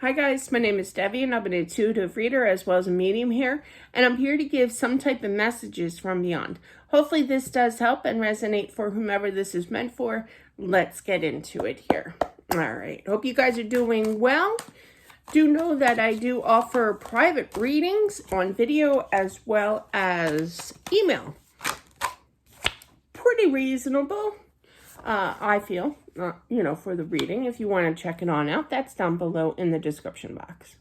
Hi guys, my name is Debbie and I'm an intuitive reader as well as a medium here, and I'm here to give some type of messages from beyond. Hopefully this does help and resonate for whomever this is meant for. Let's get into it here. All right, hope you guys are doing well. Do know that I do offer private readings on video as well as email. Pretty reasonable. I feel, for the reading. If you want to check it on out, that's down below in the description box.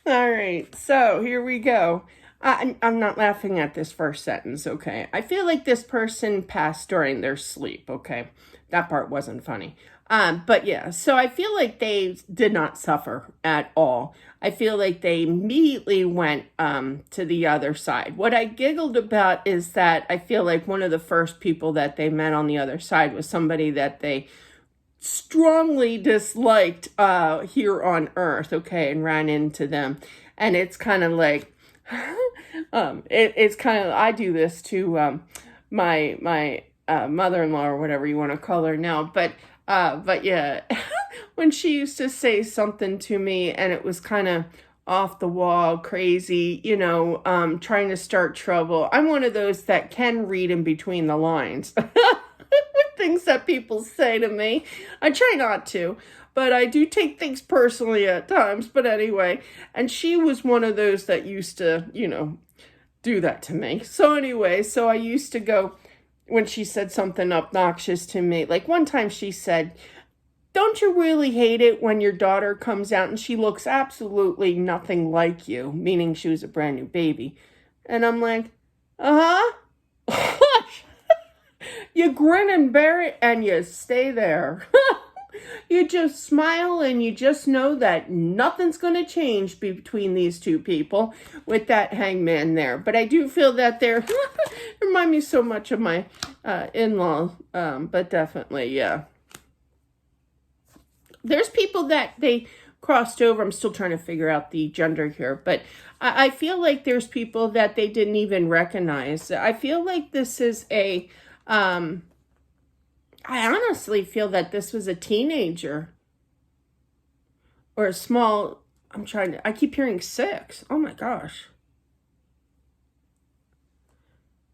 All right, so here we go. I'm not laughing at this first sentence, okay? I feel like this person passed during their sleep, okay? That part wasn't funny. But yeah, so I feel like they did not suffer at all. I feel like they immediately went to the other side. What I giggled about is that I feel like one of the first people that they met on the other side was somebody that they strongly disliked here on Earth, okay, and ran into them. And it's kind of like, it's kind of, I do this to my mother-in-law or whatever you want to call her now, but yeah, when she used to say something to me and it was kind of off the wall, crazy, trying to start trouble. I'm one of those that can read in between the lines. Things that people say to me. I try not to, but I do take things personally at times. But anyway, and she was one of those that used to, do that to me. So anyway, so I used to go when she said something obnoxious to me. Like one time she said, "Don't you really hate it when your daughter comes out and she looks absolutely nothing like you?" Meaning she was a brand new baby. And I'm like, uh-huh. You grin and bear it and you stay there. You just smile and you just know that nothing's going to change between these two people with that hangman there. But I do feel that they're remind me so much of my in-law, but definitely, yeah. There's people that they crossed over. I'm still trying to figure out the gender here, but I feel like there's people that they didn't even recognize. I feel like this is a I honestly feel that this was a teenager or a small, I keep hearing 6. Oh my gosh.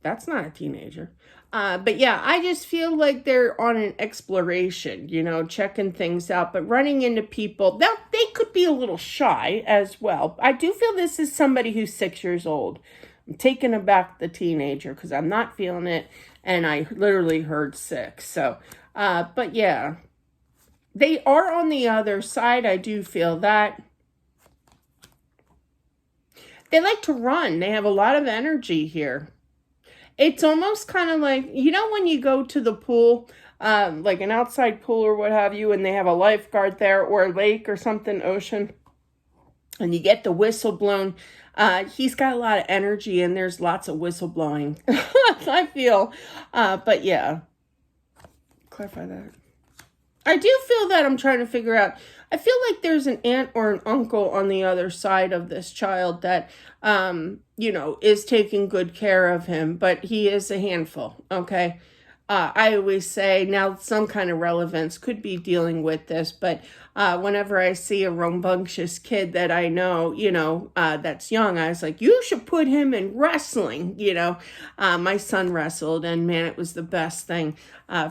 That's not a teenager. But yeah, I just feel like they're on an exploration, checking things out, but running into people. Now, they could be a little shy as well. I do feel this is somebody who's 6 years old. I'm taking aback the teenager because I'm not feeling it. And I literally heard 6. So, but yeah, they are on the other side. I do feel that. They like to run. They have a lot of energy here. It's almost kind of like, when you go to the pool, like an outside pool or what have you, and they have a lifeguard there or a lake or something, ocean, and you get the whistle blown. He's got a lot of energy and there's lots of whistle blowing. I feel, but yeah, clarify that. I do feel that I'm trying to figure out, I feel like there's an aunt or an uncle on the other side of this child that, is taking good care of him, but he is a handful, okay? I always say, now some kind of relevance could be dealing with this, but whenever I see a rambunctious kid that I know, that's young, I was like, you should put him in wrestling, My son wrestled, and man, it was the best thing.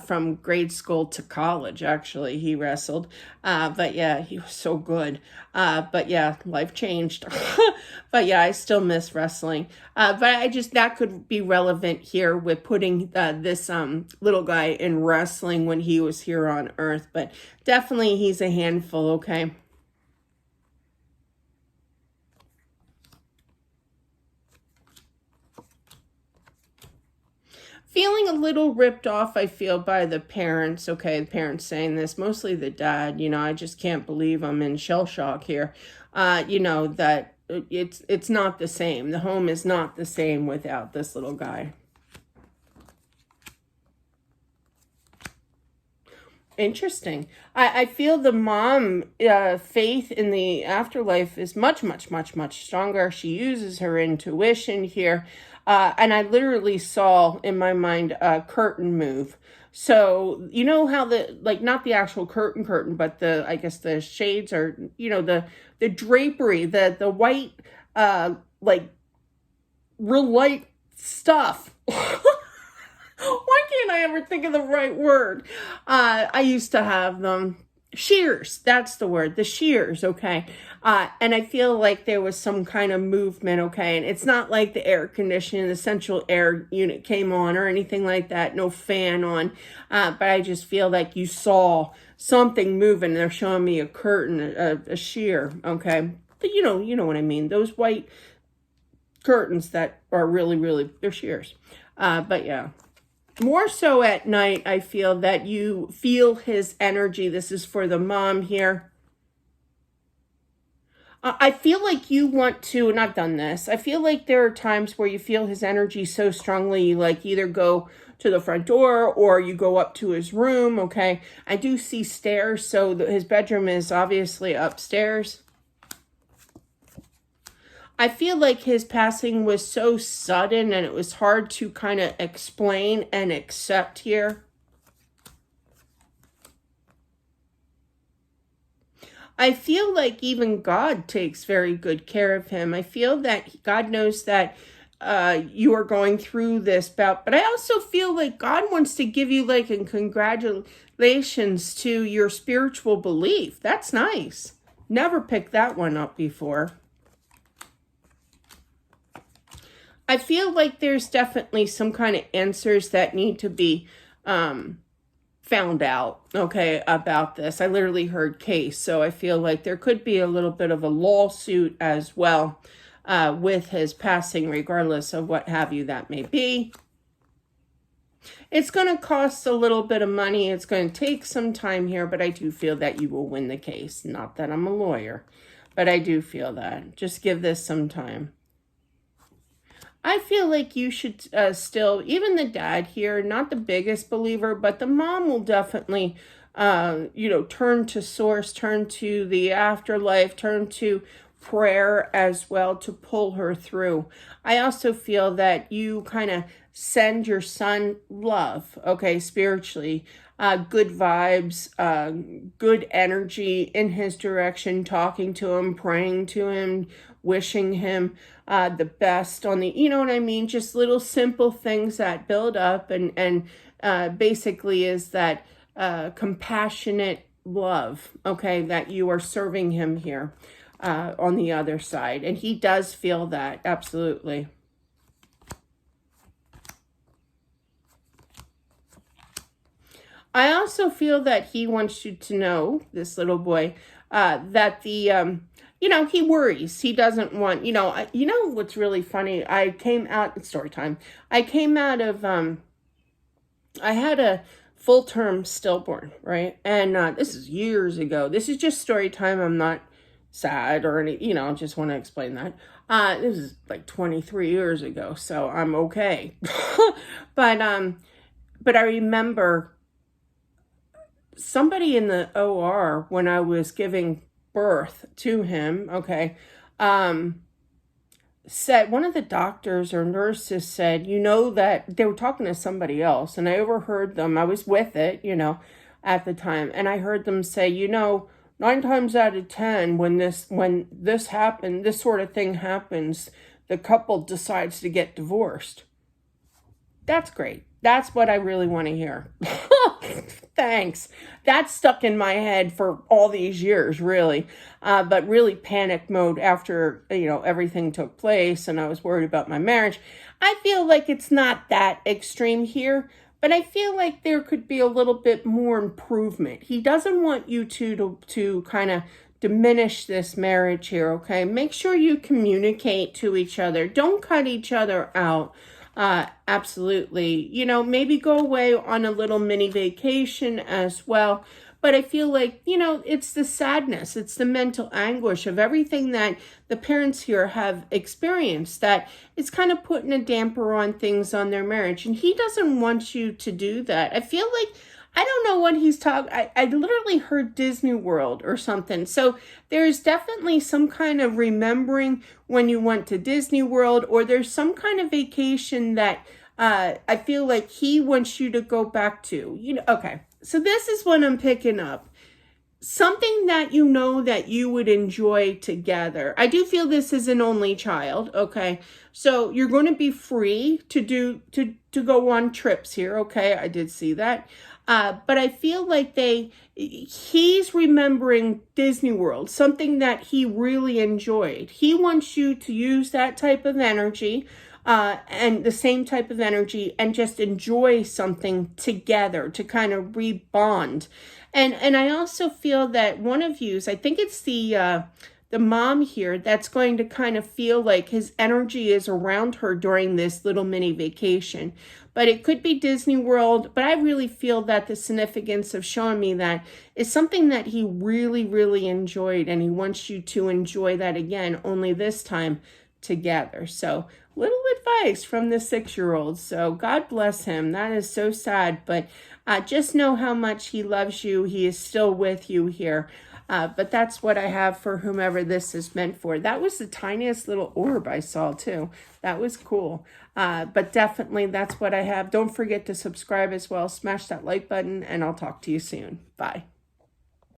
From grade school to college, actually, he wrestled. But yeah, he was so good. But yeah, life changed. But yeah, I still miss wrestling. But that could be relevant here with putting this little guy in wrestling when he was here on Earth. But definitely he's a handful, okay? Feeling a little ripped off, I feel, by the parents. Okay, the parents saying this, mostly the dad. I just can't believe I'm in shell shock here. That it's not the same. The home is not the same without this little guy. Interesting. I feel the mom faith in the afterlife is much, much, much, much stronger. She uses her intuition here. And I literally saw in my mind a curtain move. So, you know how like not the actual curtain, but I guess the shades are, the drapery, the white, like real light stuff. Why can't I ever think of the right word? I used to have them. Shears, that's the word, the shears, okay? And I feel like there was some kind of movement, okay? And it's not like the air conditioning, the central air unit came on or anything like that, no fan on. But I just feel like you saw something moving. They're showing me a curtain, a sheer, okay? But you know what I mean. Those white curtains that are really, really, they're shears. But yeah. More so at night, I feel that you feel his energy. This is for the mom here. I feel like you want to, and I've done this, I feel like there are times where you feel his energy so strongly, you like either go to the front door or you go up to his room, okay? I do see stairs, so his bedroom is obviously upstairs. I feel like his passing was so sudden and it was hard to kind of explain and accept here. I feel like even God takes very good care of him. I feel that God knows that you are going through this bout, but I also feel like God wants to give you like a congratulations to your spiritual belief. That's nice. Never picked that one up before. I feel like there's definitely some kind of answers that need to be found out, okay, about this. I literally heard case, so I feel like there could be a little bit of a lawsuit as well with his passing, regardless of what have you that may be. It's going to cost a little bit of money. It's going to take some time here, but I do feel that you will win the case. Not that I'm a lawyer, but I do feel that. Just give this some time. I feel like you should still, even the dad here, not the biggest believer, but the mom will definitely, turn to source, turn to the afterlife, turn to prayer as well to pull her through. I also feel that you kind of send your son love, okay, spiritually, good vibes, good energy in his direction, talking to him, praying to him, wishing him the best on the, you know what I mean? Just little simple things that build up and basically is that compassionate love, okay, that you are serving him here on the other side. And he does feel that, absolutely. I also feel that he wants you to know, this little boy, that the, he worries. He doesn't want, what's really funny? I came out, story time. I came out of, I had a full-term stillborn, right? And this is years ago. This is just story time. I'm not sad or any, just want to explain that. This is like 23 years ago, so I'm okay. But I remember somebody in the OR when I was giving birth to him, okay, said, one of the doctors or nurses said, that they were talking to somebody else, and I overheard them. I was with it, at the time, and I heard them say, 9 times out of 10, when this happened, this sort of thing happens, the couple decides to get divorced. That's great. That's what I really want to hear. Thanks. That stuck in my head for all these years, really. But really panic mode after, everything took place and I was worried about my marriage. I feel like it's not that extreme here, but I feel like there could be a little bit more improvement. He doesn't want you to kind of diminish this marriage here, okay? Make sure you communicate to each other. Don't cut each other out. Absolutely. Maybe go away on a little mini vacation as well. But I feel like, it's the sadness, it's the mental anguish of everything that the parents here have experienced that it's kind of putting a damper on things on their marriage. And he doesn't want you to do that. I feel like I don't know what he's talking. I literally heard Disney World or something. So there's definitely some kind of remembering when you went to Disney World, or there's some kind of vacation that I feel like he wants you to go back to. Okay. So this is what I'm picking up. Something that you know that you would enjoy together. I do feel this is an only child, okay? So you're going to be free to go on trips here, okay? I did see that. But I feel like he's remembering Disney World, something that he really enjoyed. He wants you to use that type of energy, and the same type of energy, and just enjoy something together to kind of rebond. And I also feel that one of yous, I think it's the mom here, that's going to kind of feel like his energy is around her during this little mini vacation. But it could be Disney World, but I really feel that the significance of showing me that is something that he really, really enjoyed, and he wants you to enjoy that again, only this time together. So little advice from the 6-year-old. So God bless him. That is so sad, but just know how much he loves you. He is still with you here. But that's what I have for whomever this is meant for. That was the tiniest little orb I saw too. That was cool. But definitely that's what I have. Don't forget to subscribe as well. Smash that like button, and I'll talk to you soon. Bye.